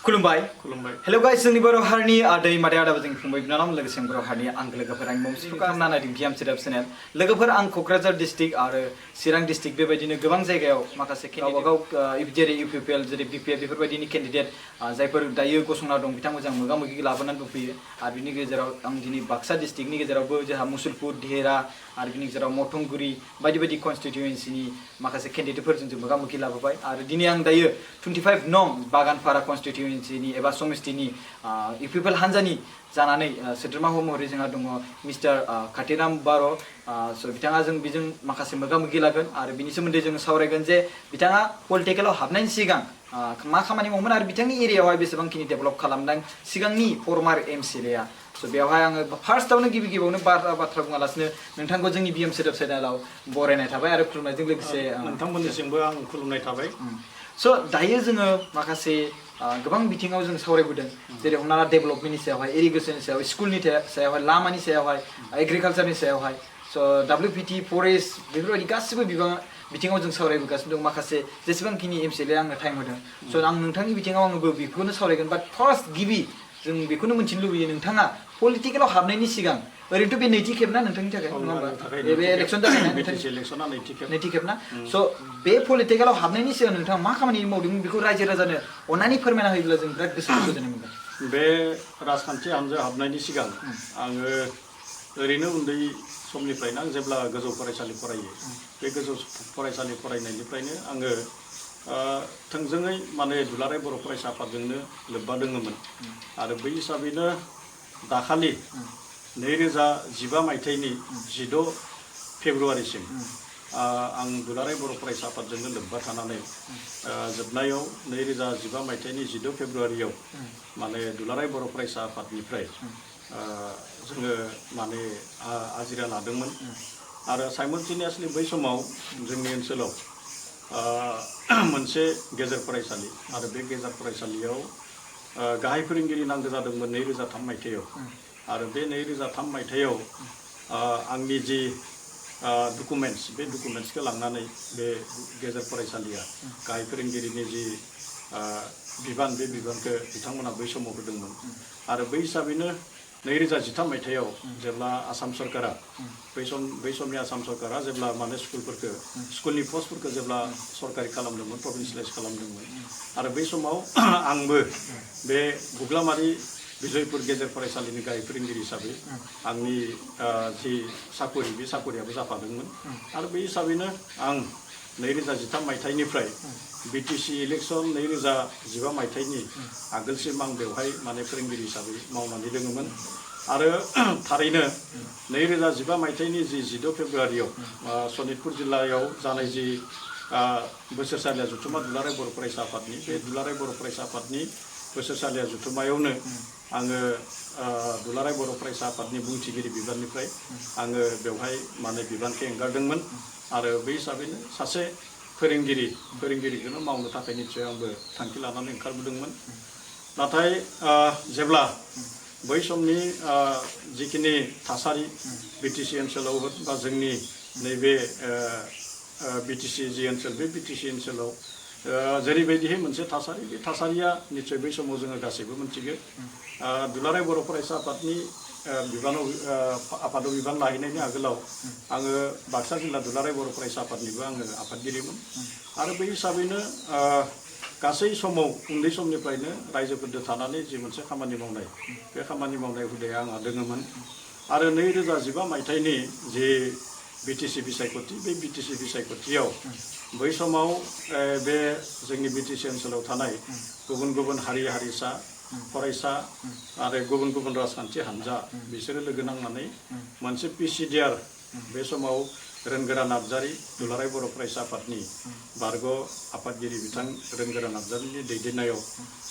खुलुमबाय खुलुमबाय hello guys जोंनि बर' हारिनि आदै मादै आदाबो जोंनि फंबाय बिनानाव लोगोसे बर' हारिनि आंगो लोगोफोर आं मुंसिखौ खालामना नायदों बियाम सोदोब चेनेल लोगोफोर आं क'क्राझार डिस्ट्रिक्ट आरो चिरां डिस्ट्रिक्ट बेबायदिनो गोबां जायगायाव माखासे गावबागाव जेरै इउपिपिएल जेरै बिपिएफ बेफोरबायदिनि केन्डिडेट जायफोर दायो गसंना दं बिथांमोनजों मोगा मोगि लाबोनानै दंफैयो आरो बिनि गेजेराव आं दिनै बाक्सा डिस्ट्रिक्टनि गेजेरावबो जोंहा मुसुलपुर देहेरा आरो बिनि गेजेराव मथंगुरि बायदि बायदि कनस्टिटुयेन्सिनि माखासे केन्डिडेटफोरजों जों मोगा मोगि लाबोबाय आरो दिनै आं दायो 25 नं बागानपारा कनस्टिटुयेन्सिनि एबा समिस्टिनि इउपिपिएल हान्जानि जानानै सोद्रोमा महरै जोंहा दङ मिस्टार कातिराम बार' स' बिथाङा जों बेजों माखासे मोगा मोगि लागोन आरो बिनि सोमोन्दै जों सावरायगोन जे बिथाङा पलिटिकेलाव हाबनायनि सिगां मा खामानि मावोमोन आरो बिथांनि एरियायावहाय बेसेबांखिनि डेभेलप खालामदों सिगांनि फर्मार एमसिएलए आ स' बेवहाय आङो फार्स्टआवनो गिबियावनो बाथ्रा बुङालासिनो नोंथांखौ जोंनि बिएम सोदोब चेनेलाव बरायनाय थाबाय आरो खुलुमनायजों लोगोसे नोंथांमोननिसिमबो आं खुलुमनाय थाबाय स' दायो जोङो माखासे गोबां बिथिङाव जों सावरायबोदों जेरै हमना ला डेभेलपमेन्टनि सायावहाय इरिगेसननि सायाव स्कुलनि सायावहाय लामानि सायावहाय एग्रिकालचारनि सायावहाय स' WPT फरेस्ट बेफोरबायदि गासिबो बिथिङाव जों सावरायबोगासिनो दं माखासे जेसेबांखिनि एमसिएलए आंनो टाइम होदों स' आं नोंथांनि बिथिङाव आंबो बेखौनो सावरायगोन बाट फार्स्ट गिबि जों बेखौनो मिन्थिनो लुबैयो नोंथाङा पलिटिकेलाव हाबनायनि सिगां ओरैनोथ' बे नैथि खेब ना नोंथांनि थाखाय नङा होमबा बे इलेक्सन इलेक्सना नैथि खेब ना स' बे पलिटिकेलाव हाबनायनि सिगां नोंथाङा मा खामानि मावदोंमोन बेखौ रायजो राजानो अननानै फोरमायना होयोब्ला जों बिराद गोसोखौ गोजोननाय मोनगोन बे राजखान्थि हान्जा हाबनायनि सिगां आङो ओरैनो उन्दै समनिफ्रायनो आं जेब्ला गोजौ फरायसालि फरायो बे गोजौ फरायसालि फरायनायनिफ्रायनो आङो थोंजोङै माने दुलाराय बर' फरायसा आफादजोंनो लोब्बा दङमोन आरो बै हिसाबैनो दाखालि 2015 मायथाइनि 16 फेब्रुवारिसिम आं दुलाराय बर' फरायसा आफादजोंनो लोब्बा थानानै जोबनायाव 2015 मायथाइनि 16 फेब्रुवारियाव माने दुलाराय बर' फरायसा आफादनिफ्राय जोङो माने आजिरा लादोंमोन आरो साइमल्टेनियासलि बै समाव जोंनि ओनसोलाव मोनसे गेजेर फरायसालि आरो बे गेजेर फरायसालियाव गाहाय फोरोंगिरि नांगौ जादोंमोन 2003 मायथाइयाव आरो बे 2003 मायथाइयाव आंनि जि डकुमेन्ट्स बे डकुमेन्ट्सखौ लांनानै बे गेजेर फरायसालिया गाहाय फोरोंगिरिनि जि बिबान बे बिबानखौ बिथांमोना बै समाव होदोंमोन आरो बै हिसाबैनो 2013 मायथाइयाव जेब्ला आसाम सरकारा बै समनि आसाम सरकारा जेब्ला माने स्कुलनि पस्टफोरखौ जेब्ला सरकारि खालामदोंमोन प्रभिन्सियेलाइज खालामदोंमोन आरो बै समाव आंबो बे गुग्लामारि बिजयपुर गेजेर फरायसालिनि गाहाय फोरोंगिरि हिसाबै आंनि जि साकरि बे साकरियाबो जाफादोंमन आरो बै हिसाबैनो आं 2013 मायथाइनिफ्राय बिटिसि इलेक्सन 2015 मायथाइनि आगोलसिम आं बेवहाय माने फोरोंगिरि हिसाबै मावनानै दङमोन आरो थारैनो 2015 मायथाइनि जि 16 फेब्रुवारियाव सनितपुर जिल्लायाव जानाय जि बोसोरसालिया जथुमा दुलाराय बर' फरायसा आफादनि बे दुलाराय बर' फरायसा आफादनि बोसोरसालिया जथुमायावनो आङो दुलाराय बर' फरायसा आफादनि बुंथिगिरि बिबाननिफ्राय आङो बेवहाय माने बिबानखौ एंगारदोंमोन आरो बै हिसाबैनो सासे फोरोंगिरिखौनो मावनो थाखाय निस्सय आंबो थांखि लानानै ओंखारबोदोंमोन नाथाय जेब्ला बै समनि जिखिनि थासारि बिटिसि ओनसोलाव बा जोंनि नैबे बिटिसि जि ओनसोल बे बिटिसि ओनसोलाव जेरैबायदिहाय मोनसे थासारि बे थासारिया निस्सय बै समाव जोङो गासैबो मिथिगौ दुलाराय बर' फरायसा आफादनि आफादाव बिबान लाहैनायनि आगोलाव आङो बाक्सा जिल्ला दुलाराय बर' फरायसा आफादनिबो आङो आफादगिरिमोन आरो बै हिसाबैनो गासै समाव उन्दै समनिफ्रायनो रायजोफोरजों थानानै जि मोनसे खामानि मावनाय बे खामानि मावनाय हुदाया आंहा दोङोमोन आरो 2015 मायथाइनि जि बिटिसि बिसायख'थि बे बिटिसि बिसायख'थियाव बै समाव बे जोंनि बिटिसि ओनसोलाव थानाय गुबुन गुबुन हारि हारिसा फरायसा आरो गुबुन गुबुन राजखान्थि हान्जा बिसोरो लोगो नांनानै मोनसे पिसिडिआर बे समाव रोनगोरा नार्जारी दुलाराय बर' फरायसा आफादनि बारग' आफादगिरि बिथां रोनगोरा नार्जारीनि दैदेननायाव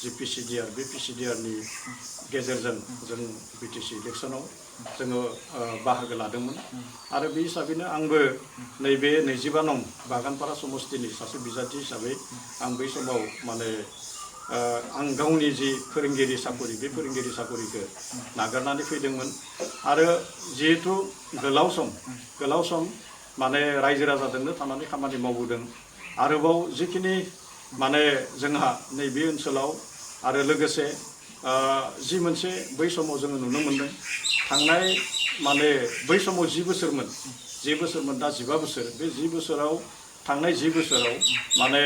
जि पिसिडिआर बे पिसिडिआरनि गेजेरजों जों बिटिसि इलेक्सनाव जोङो बाहागो लादोंमोन आरो बे हिसाबैनो आंबो नैबे 25 नं बागानपारा समस्तिनि सासे बिजाथि हिसाबै आं बै समाव माने आं गावनि जि फोरोंगिरि साकरि बे फोरोंगिरि साकरिखौ नागारनानै फैदोंमोन आरो जिहेतु गोलाव सम माने रायजो राजाजोंनो थानानै खामानि मावबोदों आरोबाव जिखिनि माने जोंहा नैबे ओनसोलाव आरो लोगोसे जि मोनसे बै समाव जोङो नुनो मोन्दों थांनाय माने बै समाव 10 बोसोरमोन दा 15 बोसोर बे 10 बोसोराव थांनाय 10 बोसोराव माने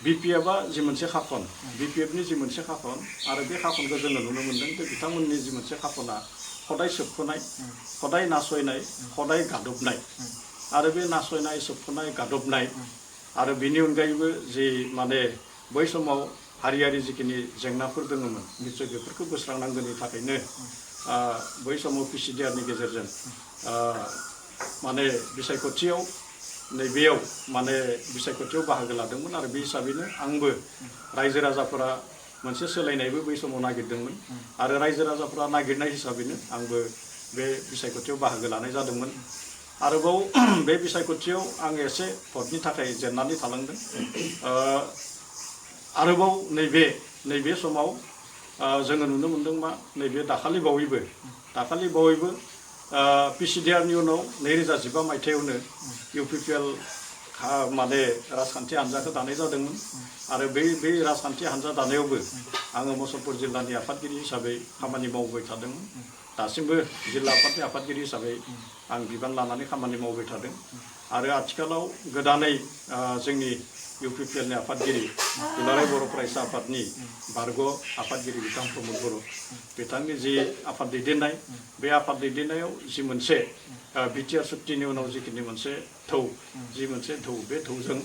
बिपिएफआ जि मोनसे खाखन बिपिएफनि जि मोनसे खाखन आरो बे खाखनखौ जोङो नुनो मोन्दों जे बिथांमोननि जि मोनसे खाखना खदाय सोबख'नाय खदाय नासयनाय खदाय गादबनाय आरो बे नासयनाय सोबख'नाय गादबनाय आरो बेनि अनगायैबो जि माने बै समाव हारियारि जिखिनि जेंनाफोर दङमोन निश्चय बेफोरखौ बोस्रांनांगौनि थाखायनो बै समाव पिसिडिआरनि गेजेरजों माने बिसायख'थियाव नैबेयाव माने बिसायख'थियाव बाहागो लादोंमोन आरो बे हिसाबैनो आंबो रायजो राजाफोरा मोनसे सोलायनायबो बै समाव नागिरदोंमोन आरो रायजो राजाफोरा नागिरनाय हिसाबैनो आंबो बे बिसायख'थियाव बाहागो लानाय जादोंमोन आरोबाव बे बिसायख'थियाव आं एसे भटनि थाखाय जेननानै थालांदों आरोबाव नैबे समाव जोङो नुनो मोन्दों मा नैबे दाखालि बावैबो पिसिडिआरनि उनाव 2015 मायथाइयावनो इउपिपिएल माने राजखान्थि हान्जाखौ दानाय जादोंमोन आरो बै राजखान्थि हान्जा दानायावबो आङो मुसलपुर जिल्लानि आफादगिरि हिसाबै खामानि मावबाय थादोंमोन दासिमबो जिल्ला आफादनि आफादगिरि हिसाबै आं बिबान लानानै खामानि मावबाय थादों आरो आथिखालाव गोदानै जोंनि इउपिपिएलनि आफादगिरि दुलाराय बर' फरायसा आफादनि बारग' आफादगिरि बिथां प्रमद बर' बिथांनि जि आफाद दैदेननाय बे आफाद दैदेननायाव जि मोनसे बिटिआर सुक्तिनि उनाव जिखिनि मोनसे थौ बे थौजों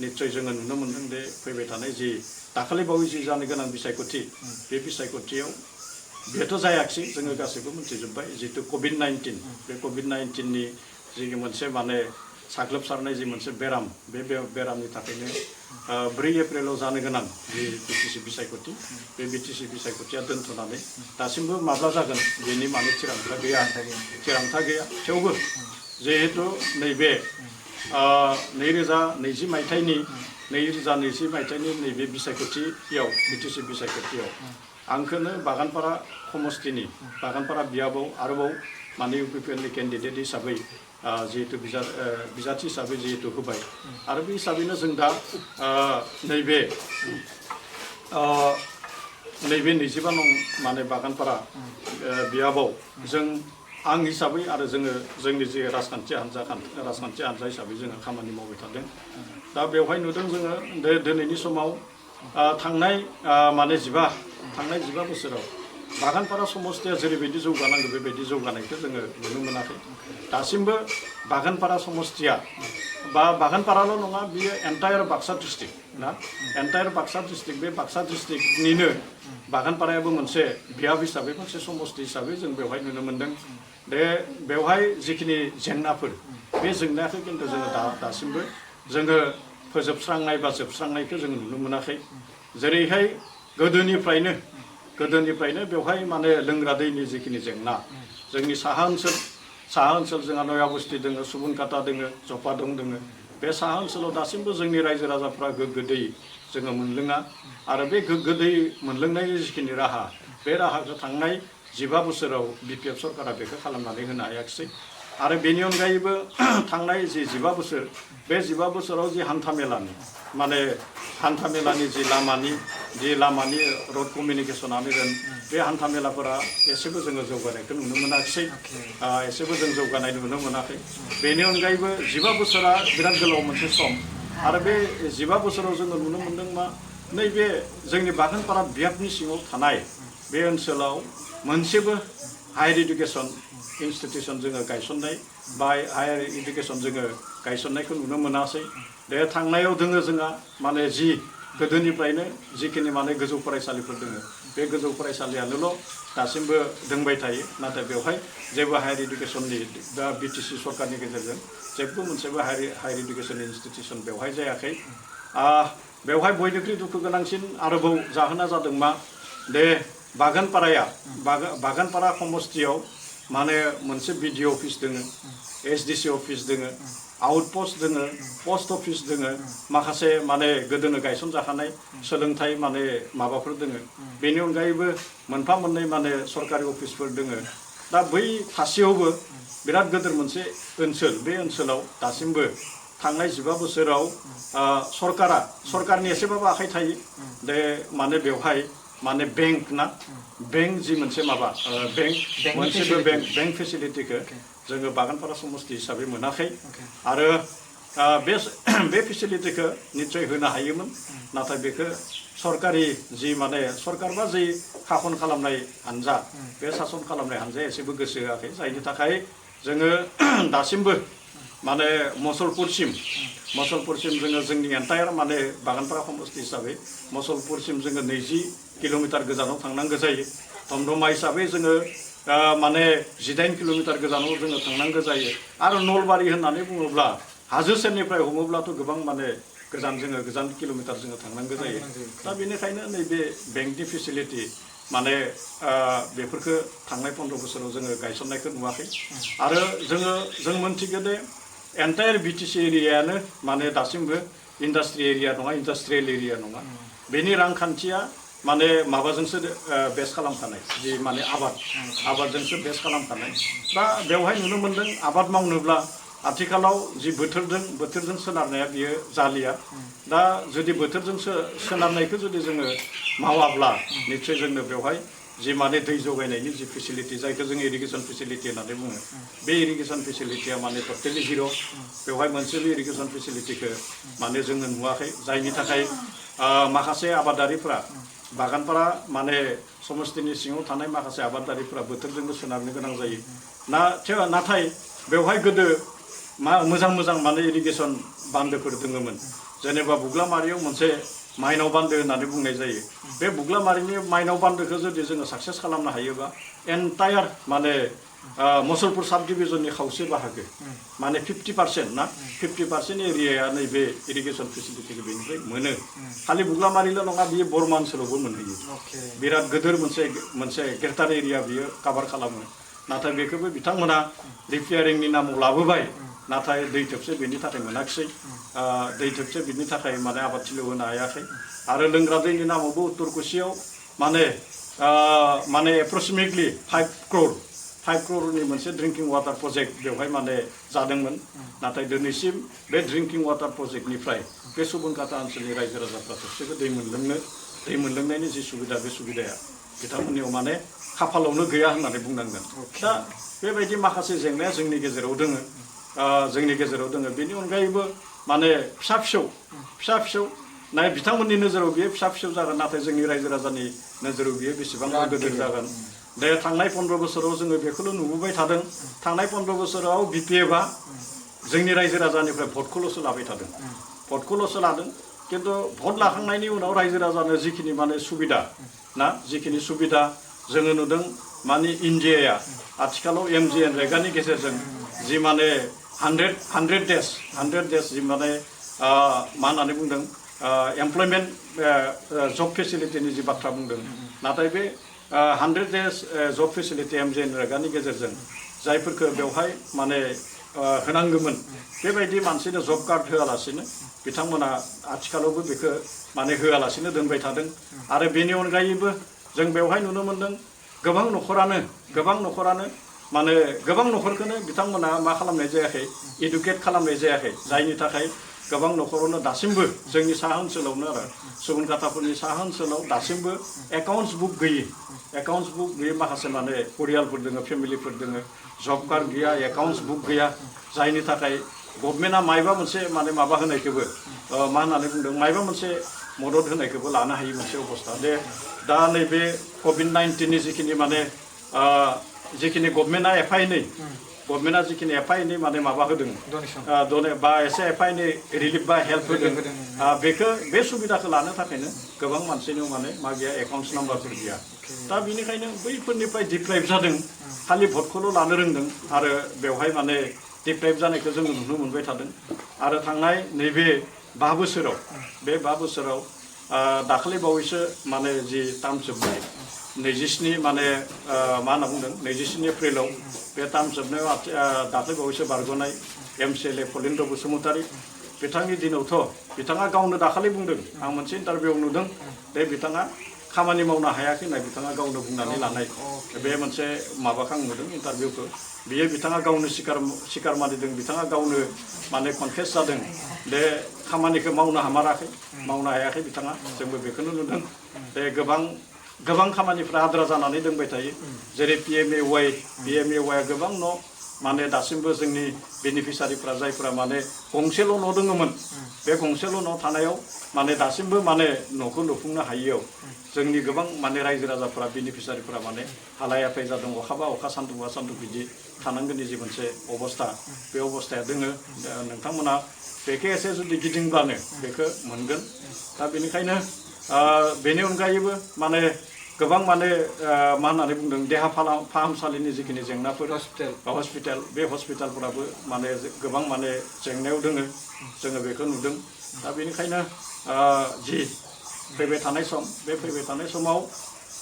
निश्चय जोङो नुनो मोन्दों दे फैबाय थानाय जि दाखालि बावै जि जानो गोनां बिसायख'थि बे बिसायख'थियाव बेथ' जायाखिसै जोङो गासैबो मिथिजोब्बाय जितु कभिड-19 बे कभिड-19नि जि मोनसे माने साग्लोबसारनाय जि मोनसे बेराम बे बेरामनि थाखायनो 4 एप्रिलाव जानो गोनां जि बिटिसि बिसायख'थि बे बिटिसि बिसायख'थिया दोनथ'नानै दासिमबो माब्ला जागोन बेनि माने थिरांथा गैया थेवबो जिहेतु नैबे 2020 मायथाइनि नैबे बिसायख'थियाव बिटिसि बिसायख'थियाव आंखौनो बागानपारा समस्तिनि बागानपारा बियाबाव आरोबाव माने इउपिपिएलनि केन्डिडेट हिसाबै जिहेतु बिजाथि हिसाबै जिहेतु होबाय आरो बे हिसाबैनो जों दा नैबे 25 नं माने बागानपारा बियाबाव जों आं हिसाबै आरो जोंनि जे राजखान्थि हान्जा हिसाबै जोङो खामानि मावबाय थादों दा बेवहाय नुदों जोङो दिनैनि समाव थांनाय 15 बोसोराव बागानपारा समस्तिया जेरैबायदि जौगानांगौ बेबायदि जौगानायखौ जोङो नुनो मोनाखै दासिमबो बागानपारा समस्तिया बा बागानपाराल' नङा बियो एन्टायार बाक्सा डिस्ट्रिक्ट ना एन्टायार बाक्सा डिस्ट्रिक्ट बे बाक्सा डिस्ट्रिक्टनिनो बागानपारायाबो मोनसे बियाब हिसाबै मोनसे समस्ति हिसाबै जों बेवहाय नुनो मोन्दों दे बेवहाय जिखिनि जेंनाफोर बे जेंनाखौ खिन्थु जोङो दासिमबो जोङो फोजोबस्रांनाय बा जोबस्रांनायखौ जोङो नुनो मोनाखै जेरैहाय गोदोनिफ्रायनो बेवहाय माने लोंग्रा दैनि जिखिनि जेंना जोंनि साहा ओनसोल जोंहा नया बस्ति दङ सुबुनकाटा दङ जपादं दङ बे साहा ओनसोलाव दासिमबो जोंनि रायजो राजाफ्रा गोग्गो दै जोङो मोनलोङा आरो बे गोग्गो दै मोनलोंनायनि जिखिनि राहा बे राहाखौ थांनाय 15 बोसोराव बिपिएफ सरकारा बेखौ खालामनानै होनो हायाखिसै आरो बेनि अनगायैबो थांनाय जि 15 बोसोर बे 15 बोसोराव जि हान्थामेलानि जि लामानि रड कमिउनिकेसनानो होन बे हान्थामेलाफोरा एसेबो जोङो जौगानायखौ नुनो मोनाखिसै एसेबो जों जौगानाय नुनो मोनाखै बेनि अनगायैबो 15 बोसोरा बिराद गोलाव मोनसे सम आरो बे 15 बोसोराव जोङो नुनो मोन्दों मा नैबे जोंनि बागानपारा बियाबनि सिङाव थानाय बे ओनसोलाव मोनसेबो हायार इडुकेसन इनस्टिटिउसन जोङो गायसननाय बा हायार इडुकेसन जोङो गायसननायखौ नुनो मोनासै बे थांनायाव दोङो जोंहा माने जि गोदोनिफ्रायनो जिखिनि माने गोजौ फरायसालिफोर दोङो बे गोजौ फरायसालियानोल' दासिमबो दोंबाय थायो नाथाय बेवहाय जेबो हायार इडुकेसननि दा बिटिसि सरकारनि गेजेरजों जेबो मोनसेबो हायार इडुकेसन इनस्टिटिउसन बेवहाय जायाखै बेवहाय बयनिख्रुइ दुखु गोनांसिन आरोबाव जाहोना जादों मा दे बागानपारा समस्तियाव माने मोनसे बिडिअ अफिस दोङो एसडिसि अफिस दोङो आउटपस्ट दोङो पस्ट अफिस दोङो माखासे माने गोदोनो गायसनजाखानाय सोलोंथाइ माने माबाफोर दोङो बेनि अनगायैबो मोनफा मोननै माने सरकारि अफिसफोर दोङो दा बै थासेयावबो बिराद गोदोर मोनसे ओनसोल बे ओनसोलाव दासिमबो थांनाय 15 बोसोराव सरकारनि एसेबाबो आखाइ थायो दे माने बेवहाय माने बेंक ना बेंक जि मोनसे माबा मोनसेबो बेंक फेसिलिटिखौ जोङो बागानपारा समस्ति हिसाबै मोनाखै आरो बे फेसिलिटिखौ निश्चय होनो हायोमोन नाथाय बेखौ सरकारि जि माने सरकारबा जि शासन खालामनाय हान्जा बे शासन खालामनाय हान्जाया एसेबो गोसो होआखै जायनि थाखाय जोङो दासिमबो माने मसलपुरसिम जोङो जोंनि एन्टायार माने बागानपारा समस्ति हिसाबै मसलपुरसिम जोङो 20 किल'मिटार गोजानाव थांनांगौ जायो दमदमा हिसाबै जोङो माने 18 किल'मिटार गोजानाव जोङो थांनांगौ जायो आरो नलबारि होननानै बुङोब्ला हाजो सेरनिफ्राय हमोब्लाथ' गोबां माने गोजान किल'मिटार जोङो थांनांगौ जायो दा बेनिखायनो नैबे बेंकनि फेसिलिटि माने बेफोरखौ थांनाय 15 बोसोराव जोङो गायसननायखौ नुवाखै आरो जों मोनथिगौ दे एन्टायार बिटिसि एरियायानो माने दासिमबो इन्डास्ट्रियेल एरिया नङा बेनि रांखान्थिया माने माबाजोंसो बेस खालामखानाय जि माने आबादजोंसो बेस खालामखानाय दा बेवहाय नुनो मोन्दों आबाद मावनोब्ला आथिखालाव जि बोथोरजों सोनारनाया बियो जालिया दा जुदि बोथोरजों सोनारनायखौ जुदि जोङो मावाब्ला निश्चय जोंनो बेवहाय जि माने दै जगायनायनि जि फेसिलिटि जायखौ जों इरिगेसन फेसिलिटि होननानै बुङो बे इरिगेसन फेसिलिटिया माने टटेलि जिर' बेवहाय मोनसेबो इरिगेसन फेसिलिटिखौ माने जोङो नुवाखै जायनि थाखाय माखासे आबादारिफोरा बागानपारा माने समस्तिनि सिङाव थानाय माखासे आबादारिफोरा बोथोरजोंबो सोनारनो गोनां जायो नाथाय बेवहाय गोदो मोजां माने इरिगेसन बान्दोफोर दङमोन जेनेबा बुग्लामारियाव मोनसे माइनाव बान्दो होननानै बुंनाय जायो बे बुग्लामारिनि माइनाव बान्दोखौ जुदि जोङो साक्सेस खालामनो हायोबा एन्टायार माने मसलपुर साब डिभिजननि खावसे बाहागो माने 50% ना 50% एरियाया नैबे इरिगेसन फेसिलिटिखौ बेनिफ्राय मोनो खालि बुग्लामारिल' नङा बियो बरमा ओनसोलावबो मोनहैयो बिराद गिदिर मोनसे गेटार एरिया बियो काभार खालामो नाथाय बेखौबो बिथांमोना रिपेयारिंनि नामाव लाबोबाय नाथाय दै थोबसे बेनि थाखाय मोनाखिसै दै थोबसे बिनि थाखाय माने आबादथिलियाव होनो हायाखै आरो लोंग्रा दैनि नामावबो उत्तर कुसियाव माने एप्रक्सिमेटलि 5 crore मोनसे ड्रिंकिं वाटार प्रजेक्ट बेवहाय माने जादोंमोन नाथाय दिनैसिम बे ड्रिंकिं वाटार प्रजेक्टनिफ्राय बे सुबनखाता ओनसोलनि रायजो राजाफ्रा थोबसेबो दै मोनलोंनायनि जि सुबिदा बे सुबिदाया बिथांमोननियाव माने खाफालावनो गैया होननानै बुंनांगोन दा बेबायदि माखासे जेंनाया जोंनि गेजेराव दोङो बेनि अनगायैबो माने फिसा फिसौ नाय बिथांमोननि नोजोराव बियो फिसा फिसौ जागोन नाथाय जोंनि रायजो राजानि नोजोराव बियो बेसेबां गिदिर जागोन दे थांनाय 15 बोसोराव जोङो बेखौल' नुबोबाय थादों थांनाय 15 बोसोराव बिपिएफआ जोंनि रायजो राजानिफ्राय भटखौल'सो लादों खिन्थु भट लाखांनायनि उनाव रायजो राजानो जिखिनि माने जिखिनि सुबिदा जोङो नुदों माने इन्डियाया आथिखालाव MGNरेगानि गेजेरजों जि माने 100 डेज जि माने मा होननानै बुंदों एमप्लयमेन्ट जब फेसिलिटिनि जि बाथ्रा बुंदों नाथाय बे 100 डेज जब फेसिलिटि MGNरेगानि गेजेरजों जायफोरखौ बेवहाय माने होनांगौमोन बेबायदि मानसिनो जब कार्ड होआलासिनो बिथांमोना आथिखालावबो बेखौ माने होआलासिनो दोनबाय थादों आरो बेनि अनगायैबो जों बेवहाय नुनो मोन्दों गोबां न'खरानो माने गोबां न'खरखौनो बिथांमोना मा खालामनाय जायाखै इडुकेट खालामनाय जायाखै जायनि थाखाय गोबां न'खरावनो दासिमबो जोंनि साहा ओनसोलावनो आरो सुबनखाताफोरनि साहा ओनसोलाव दासिमबो एकाउन्ट्स बुक गैयै माखासे माने परियालफोर दङ फेमिलिफोर दङ जब कार्ड गैया एकाउन्ट्स बुक गैया जायनि थाखाय गभर्नमेन्टआ मायबा मोनसे माने माबा होनायखौबो मा होननानै बुंदों मायबा मोनसे मदद होनायखौबो लानो हायि मोनसे अबस्था दे दा नैबे COVID-19नि जिखिनि माने जिखिनि गभर्नमेन्टआ एफा एनै माने माबा होदों बा एसे एफा एनै रिलिफ बा हेल्प होदों बे सुबिदाखौ लानो थाखायनो गोबां मानसिनियाव माने मा गैया एकाउन्ट्स नाम्बारफोर गैया दा बेनिखायनो बैफोरनिफ्राय डिप्राइभ जादों खालि भटखौल' लानो रोंदों आरो बेवहाय माने डिप्राइभ जानायखौ जोङो नुनो मोनबाय थादों आरो थांनाय नैबे 5 बोसोराव दाखालि बावैसो माने जि टार्म जोबनाय 27 माने मा होनना बुंदों 27 एप्रिलाव बे टार्म जोबनायाव दाखालि बावैसो बारग'नाय MCLA फलिन्द्र बसुमतारी बिथांनि दिनावथ' बिथाङा गावनो दाखालि बुंदों आं मोनसे इन्टारभिउआव नुदों बे बिथाङा खामानि मावनो हायाखै होनना बिथाङा गावनो बुंनानै लानाय बे मोनसे माबाखौ आं नुदों इन्टारभिउखौ बियो बिथाङा गावनो सिकार मानिदों बिथाङा गावनो माने कनफेस जादों बे खामानिखौ मावनो हामाराखै मावनो हायाखै बिथाङा जोंबो बेखौनो नुदों बे गोबां खामानिफ्रा आद्रा जानानै दंबाय थायो जेरै PMAY आ गोबां न' माने दासिमबो जोंनि बेनिफिसारिफ्रा जायफ्रा माने गंसेल' न' दङमोन बे गंसेल' न' थानायाव माने दासिमबो माने न'खौ लुफुंनो हायियाव जोंनि गोबां माने रायजो राजाफ्रा बेनिफिसारिफ्रा माने हालायाखै जादों अखाबा अखा सान्दुंबा सान्दुं बिदि थानांगोननि जि मोनसे अबस्था बे अबस्थाया दोङो नोंथांमोना बेखौ एसे जुदि गिदिंब्लानो बेखौ मोनगोन दा बेनिखायनो बेनि अनगायैबो माने गोबां माने मा होननानै बुंदों देहा फाहामसालिनि जिखिनि जेंनाफोर हस्पिटाल बे हस्पिटालफोराबो माने गोबां माने जेंनायाव दोङो जोङो बेखौ नुदों दा बेनिखायनो जि फैबाय थानाय सम बे फैबाय थानाय समाव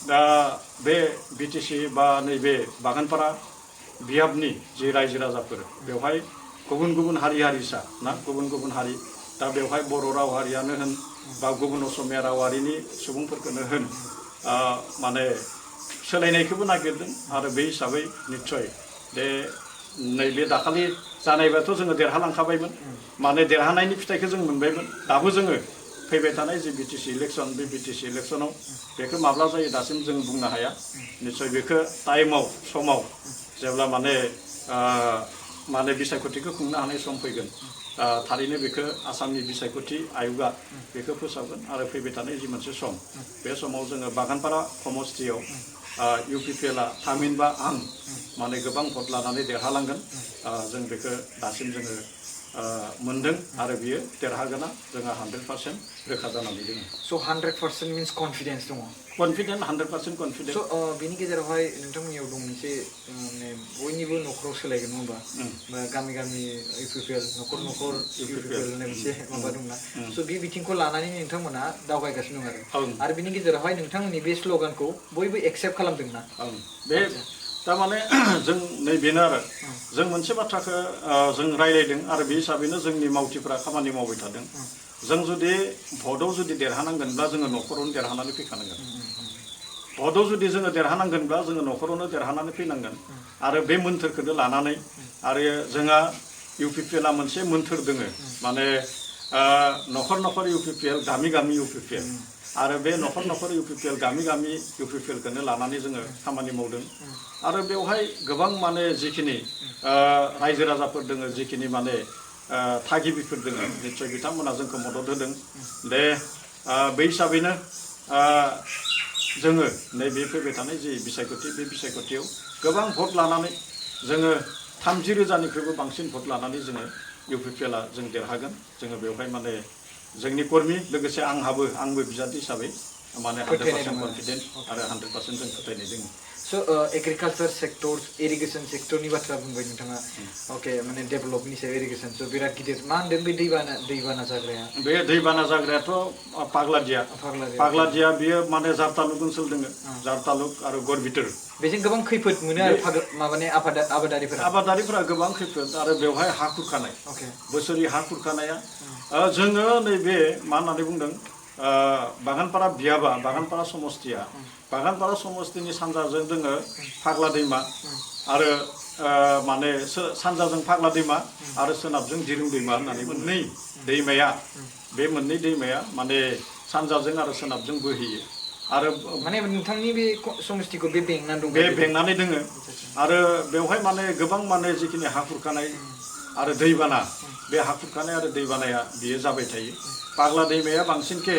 दा बे BTC बा नैबे बागानपारा बियाबनि जि रायजो राजाफोर बेवहाय गुबुन हारि हारिसा ना गुबुन हारि दा बेवहाय बर' राव हारियानो होन बा गुबुन असमिया रावारिनि सुबुंफोरखौनो होन माने सोलायनायखौबो नागिरदों आरो बे हिसाबै निस्सय बे नैबे दाखालि जानायबाथ' जोङो देरहालांखाबायमोन माने देरहानायनि फिथाइखौ जों मोनबायमोन दाबो जोङो फैबाय थानाय जि BTC इलेक्सन बे BTC इलेक्सनाव बेखौ माब्ला जायो दासिम जों बुंनो हाया निस्सय बेखौ टाइमाव समाव जेब्ला माने बिसायख'थिखौ खुंनो हानाय सम फैगोन थारैनो बेखौ आसामनि बिसायख'थि आय'गा बेखौ फोसावगोन आरो फैबाय थानाय जि मोनसे सम बे समाव जोङो बागानपारा समस्तियाव UPPLआ थामहिनबा आं माने गोबां भट लानानै देरहालांगोन जों बेखौ दासिम जोङो मोनदों आरो बियो देरहागोना जोंहा 100% रोखा जानानै दङ स' 100% मिन्स कनफिडेन्स दङ कनफिडेन्ट 100% कनफिडेन्ट स' बेनि गेजेरावहाय नोंथांमोननियाव दं मोनसे माने बयनिबो न'खराव सोलायगोन नङा होमबा बा गामि UPPL न'खर UPPL होननाय मोनसे माबा दंना स' बे बिथिंखौ लानानै नोंथांमोना दावगायगासिनो दं आरो बिनि गेजेरावहाय नोंथांमोननि बे स्ल'गानखौ बयबो एक्सेप्ट खालामदोंना बे थारमाने जों नैबेनो आरो जों मोनसे बाथ्राखौ जों रायलायदों आरो बे हिसाबैनो जोंनि मावथिफ्रा खामानि मावबाय थादों जों जुदि भटआव जुदि देरहानांगोनब्ला जोङो न'खरावनो देरहानानै फैखानांगोन भटआव जुदि जोङो देरहानांगोनब्ला जोङो न'खरावनो देरहानानै फैनांगोन आरो बे मोन्थोरखौनो लानानै आरो जोंहा UPPLआ मोनसे मोन्थोर दोङो माने न'खर UPPL गामि UPPL आरो बे न'खर UPPL गामि UPPLखौनो लानानै जोङो खामानि मावदों आरो बेवहाय गोबां माने जिखिनि रायजो राजाफोर दोङो जिखिनि माने थागिबिफोर दोङो निस्सय बिथांमोना जोंखौ मदद होदों दे बै हिसाबैनो जोङो नैबे फैबाय थानाय जि बिसायख'थि बे बिसायख'थियाव गोबां भट लानानै जोङो 30,000निख्रुइबो बांसिन भट लानानै जोङो UPPLआ जों देरहागोन जोङो बेवहाय माने जोंनि कर्मि लोगोसे आंबो बिजाथि हिसाबै माने 100% कनफिडेन्ट आरो 100% जों फोथायनाय दङ स' एग्रिकालचार सेक्टर इरिगेसन सेक्टरनि बाथ्रा बुंबाय नोंथाङा अके माने डेभेलपनि सायाव इरिगेसन स' बिराद गिदिर मा होनदों बे दैबाना जाग्राया बे दैबाना जाग्रायाथ' पाग्लादिया बियो माने जार तालुक ओनसोल दोङो जार तालुक आरो गरबिथोर बेजों गोबां खैफोद मोनो आरो माबाने आबादारिफोरा गोबां खैफोद आरो बेवहाय हा खुरखानाय बोसोरि हा खुरखानाया जोङो नैबे मा होननानै बुंदों बागानपारा बियाबा बागानपारा समस्तिनि सानजाजों दोङो फाग्ला दैमा आरो माने सानजाजों फाग्ला दैमा आरो सोनाबजों दिरुं दैमा होननानै मोननै दैमाया माने सानजाजों आरो सोनाबजों बोहैयो आरो माने नोंथांनि बे समस्तिखौ बे बेंनानै दं बेंनानै दोङो आरो बेवहाय माने गोबां माने जिखिनि हा खुरखानाय आरो दैबाना बे हा खुरखानाय आरो दैबानाया बियो जाबाय थायो पाग्ला दैमाया बांसिनखे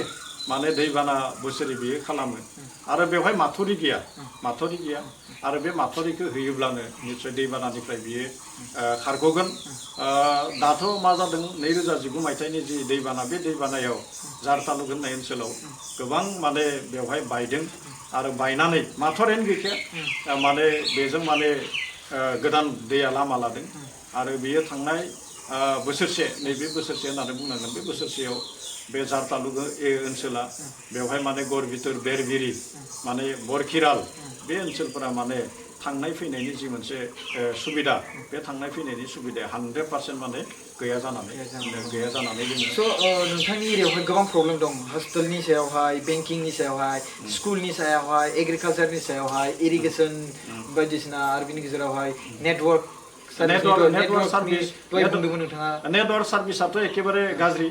माने दैबाना बोसोरै बियो खालामो आरो बेवहाय माथरि गैया आरो बे माथरिखौ होयोब्लानो निस्सय दैबानानिफ्राय बियो खारग'गोन दाथ' मा जादों 2019 मायथाइनि जि दैबाना बे दैबानायाव जार तालुक होननाय ओनसोलाव गोबां माने बेवहाय बायदों आरो बायनानै माथरियानो गैखाया माने बेजों माने गोदान दैया लामा लादों आरो बियो थांनाय बोसोरसे नैबे बोसोरसे होननानै बुंनांगोन बे बोसोरसेयाव बे जार तालुक ओनसोला बेवहाय माने गरबिथोर बेरबिरि माने बरखिराल बे ओनसोलफोरा माने थांनाय फैनायनि जि मोनसे सुबिदा बे थांनाय फैनायनि सुबिदाया 100% माने गैया जानानै दोङो। स' नोंथांनि एरियायावहाय गोबां प्रब्लेम दं हस्पिटालनि सायावहाय बेंकिंनि सायावहाय स्कुलनि सायावहाय एग्रिकालचारनि सायावहाय इरिगेसन बायदिसिना आरो बिनि गेजेरावहाय नेटवर्क सार्भिस दहाय बुंदोंमोन नोंथाङा नेटवर्क सार्भिसाथ' एखेबारे गाज्रि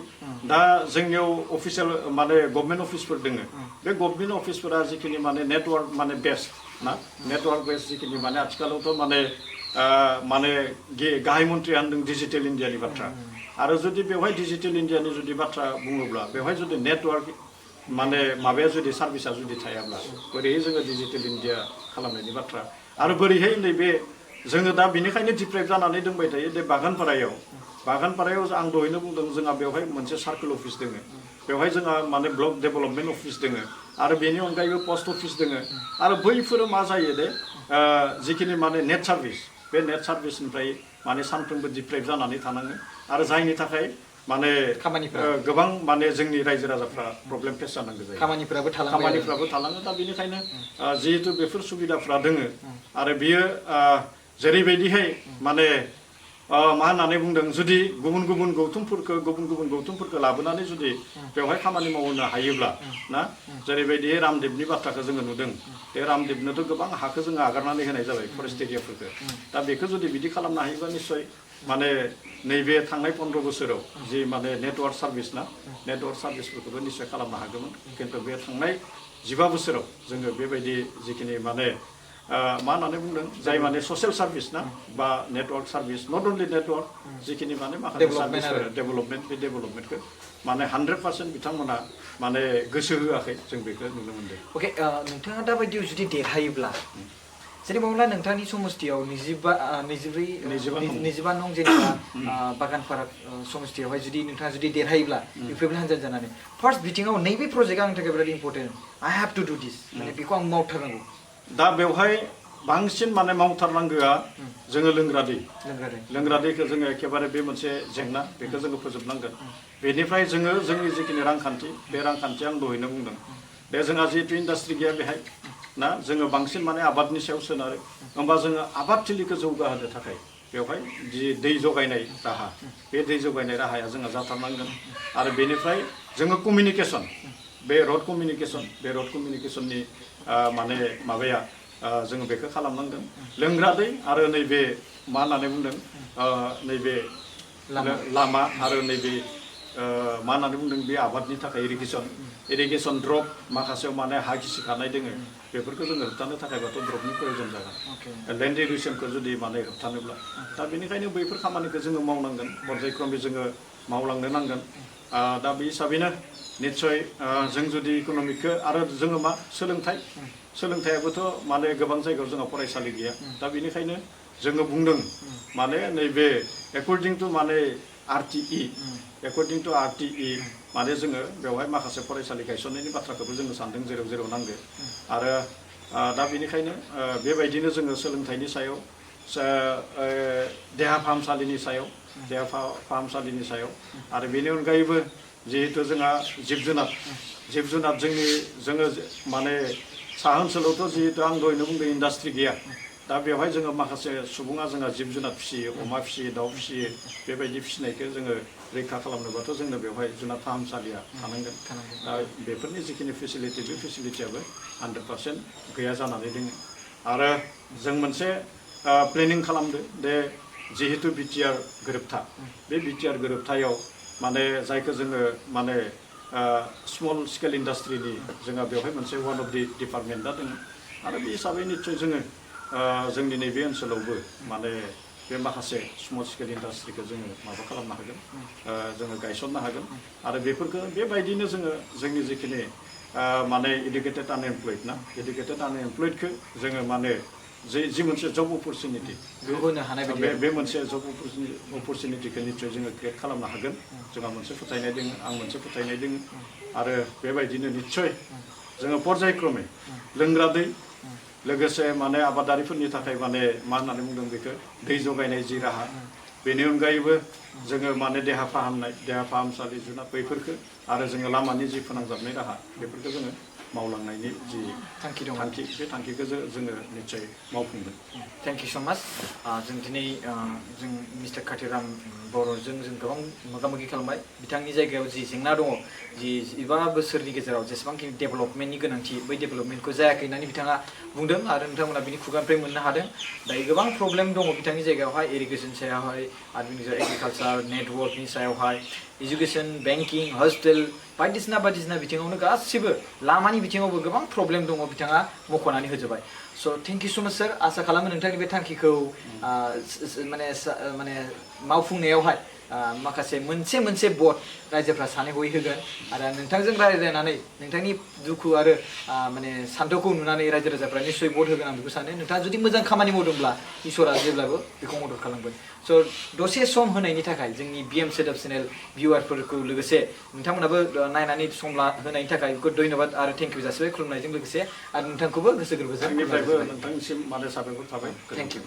दा जोंनियाव अफिसियेल माने गभर्नमेन्ट अफिसफोर दोङो बे गभर्नमेन्ट अफिसफोरा जिखिनि माने नेटवर्क माने बेस्ट ना नेटवर्क बेस्ट जिखिनि माने आथिखालावथ' माने गाहाय मन्थ्रिया होनदों डिजिटेल इन्डियानि बाथ्रा आरो जुदि बेवहाय डिजिटेल इन्डियानि जुदि बाथ्रा बुङोब्ला बेवहाय जुदि नेटवर्क माने माबाया जुदि सार्भिसा जुदि थायाब्ला बोरैहाय जोङो डिजिटेल इन्डिया खालामनायनि बाथ्रा आरो बोरैहाय नैबे जोङो दा बेनिखायनो डिप्राइभ जानानै दंबाय थायो बे बागानपारायाव आं दहायनो बुंदों जोंहा बेवहाय मोनसे सार्कोल अफिस दोङो बेवहाय जोंहा माने ब्लक डेभेलपमेन्ट अफिस दोङो आरो बेनि अनगायैबो पस्ट अफिस दोङो आरो बैफोरो मा जायो दे जिखिनि माने नेट सार्भिस बे नेट सार्भिसनिफ्राय माने सानफ्रोमबो डिप्राइभ जानानै थानाङो आरो जायनि थाखाय माने गोबां माने जोंनि रायजो राजाफ्रा प्रब्लेम फेस जानांगौ जायो खामानिफ्राबो थालाङो दा बेनिखायनो जिहेतु बेफोर सुबिदाफ्रा दोङो आरो बियो जेरैबायदिहाय माने मा होननानै बुंदों जुदि गुबुन गुबुन गौथुमफोरखौ लाबोनानै जुदि बेवहाय खामानि मावनो हायोब्ला ना जेरैबायदिहाय रामदेबनि बाथ्राखौ जोङो नुदों बे रामदेबनोथ' गोबां हाखौ जोङो आगारनानै होनाय जाबाय फरेस्ट एरियाफोरखौ दा बेखौ जुदि बिदि खालामनो हायोब्ला निस्सय माने नैबे थांनाय 15 बोसोराव जि माने नेटवर्क सार्भिस ना नेटवर्क सार्भिसफोरखौबो निस्सय खालामनो हागौमोन खिन्थु बे थांनाय 15 बोसोराव जोङो बेबायदि जिखिनि माने मा होननानै बुंदों जाय माने ससियेल सार्भिस ना बा network service not only network जिखिनि माने माखासे सार्भिसफोर डेभेलपमेन्ट बे डेभेलपमेन्टखौ माने 100% बिथांमोना माने गोसो होआखै जों बेखौ नुनो मोनदों। अके नोंथाङा दा बायदियाव जुदि देरहायोब्ला जेनेबा नोंथांनि समस्थियाव 24 नं जेनेबा बागानपारा समस्थियावहाय जुदि नोंथाङा जुदि देरहायोब्ला रिपाब्लिक हान्जा जानानै फार्स्ट बिथिङाव नैबे प्रजेक्टआ आंनि थाखाय बिराद इम्पर्टेन्ट आइ हेभ टु डु दिस माने बेखौ आं मावथारनांगौ दा बेवहाय बांसिन माने मावथारनांगौआ जोङो लोंग्रा दैखौ जोङो एखेबारे बे मोनसे जेंना बेखौ जोङो फोजोबनांगोन बेनिफ्राय जोङो जोंनि जिखिनि रांखान्थि बे रांखान्थि आं दहायनो बुंदों बे जोंहा जिहेतु इन्डास्ट्रि गैया बेहाय ना जोङो बांसिन माने आबादनि सायाव सोनारो होमबा जोङो आबादथिलिखौ जौगाहोनो थाखाय बेवहाय जि दै जगायनाय राहा बे दै जगायनाय राहाया जोंहा जाथारनांगोन आरो बेनिफ्राय जोङो कमिउनिकेसन बे रड कमिउनिकेसननि माने माबाया जोङो बेखौ खालामनांगोन लोंग्रा दै आरो नैबे मा होननानै बुंदों नैबे लामा आरो नैबे मा होननानै बुंदों बे आबादनि थाखाय इरिगेसन ड्रप माखासेयाव माने हा गिसिखानाय दोङो बेफोरखौ जोङो होबथानो थाखायबाथ' ड्रपनि प्रयोजन जागोन लेन्ड इरिगेसनखौ जुदि माने होबथानोब्ला दा बेनिखायनो बैफोर खामानिखौ जोङो मावनांगोन पर्यायक्रमै जोङो मावलांनो नांगोन दा बे हिसाबैनो निस्सय जों जुदि इक'नमिकखौ आरो जोङो मा सोलोंथाइयाबोथ' माने गोबां जायगायाव जोंहा फरायसालि गैया दा बेनिखायनो जोङो बुंदों माने नैबे एकर्डिं टु माने RTE माने जोङो बेवहाय माखासे फरायसालि गायसननायनि बाथ्राखौबो जोङो सानदों जेराव नांगौ आरो दा बेनिखायनो बेबायदिनो जोङो सोलोंथाइनि सायाव देहा फाहामसालिनि सायाव आरो बेनि अनगायैबो जिहेतु जोंहा जिब जुनार जोङो माने साहा ओनसोलावथ' जिहेतु आं दहायनो बुंदों इन्डास्ट्रि गैया दा बेवहाय जोङो माखासे सुबुङा जोंहा जिब जुनार फिसियो अमा फिसियो दाउ फिसियो बेबायदि फिसिनायखौ जोङो रैखा खालामनोबाथ' जोंनो बेवहाय जुनार फाहामसालिया थानांगोन दा बेफोरनि जिखिनि फेसिलिटि बे फेसिलिटियाबो 100% गैया जानानै दङ आरो जों मोनसे प्लेनिं खालामदो दे जिहेतु बिटिआर गोरोबथा बे बिटिआर गोरोबथायाव माने जायखौ जोङो माने स्मल स्केल इन्डास्ट्रिनि जोंहा बेवहाय मोनसे वान अफ दि डिपार्टमेन्टआ दङ आरो बे हिसाबै निस्सय जोङो जोंनि नैबे ओनसोलावबो माने बे माखासे स्मल स्केल इन्डास्ट्रिखौ जोङो माबा खालामनो हागोन जोङो गायसननो हागोन आरो बेफोरखौ बेबायदिनो जोङो जोंनि जिखिनि माने इडुकेटेड आनएमप्लयडखौ जोङो माने जि मोनसे जब अपरचुनिटि बे मोनसे जब अपरचुनिटिखौ निस्सय जोङो क्रिएट खालामनो हागोन जोंहा मोनसे फोथायनाय दङ आं मोनसे फोथायनाय दङ आरो बेबायदिनो निस्सय जोङो पर्यायक्रमै लोंग्रा दै लोगोसे माने आबादारिफोरनि थाखाय माने मा होननानै बुंदों बेखौ दै जगायनाय जि राहा बेनि अनगायैबो जोङो माने देहा फाहामसालि जुनार बैफोरखौ आरो जोङो लामानि जि फोनांजाबनाय राहा बेफोरखौ जोङो मावलांनायनि जि थांखि दङ बे थांखिखौ जोङो निश्चय मावफुंगोन थेंक इउ स' माच जों दिनै जों मिस्टार कातिराम बर'जों जों गोबां मोगा मोगि खालामबाय बिथांनि जायगायाव जि जेंना दङ जि 15 बोसोरनि गेजेराव जेसेबांखि डेभेलपमेन्टनि गोनांथि बै डेभेलपमेन्टखौ जायाखै होननानै बिथाङा बुंदों आरो नोंथांमोना बिनि खुगानिफ्राय मोननो हादों दायो गोबां प्रब्लेम दङ बिथांनि जायगायावहाय इरिगेसन सायावहाय आरो बिनिफ्राय एग्रिकालचार नेटवर्कनि सायावहाय इडुकेसन बेंकिं हस्टेल बायदिसिना बिथिङावनो गासिबो लामानि बिथिङावबो गोबां प्रब्लेम दङ बिथाङा मख'नानै होजोबबाय स' थेंक इउ स' माच सार आसा खालामो नोंथांनि बे थांखिखौ माने मावफुंनायावहाय माखासे मोनसे भट रायजोफ्रा सानै हयै होगोन आरो नोंथांजों रायज्लायनानै नोंथांनि दुखु आरो माने सान्थौखौ नुनानै रायजो राजाफ्रा निस्सय भट होगोन आं बेखौ सानो नोंथाङा जुदि मोजां खामानि मावदोंब्ला इसोरा जेब्लाबो बेखौ मदद खालामगोन स' दसे सम होनायनि थाखाय जोंनि बिएम सेटआप चेनेल भिउवारफोरखौ लोगोसे नोंथांमोनाबो नायनानै सम होनायनि थाखाय बेखौ धन्यबाद आरो थेंक इउ जासिबाय खुलुमनायजों लोगोसे आरो नोंथांखौबो गोसो गोरबोजों आंनिफ्रायबो नोंथांनिसिम माने साबायखर थाबाय थेंक इउ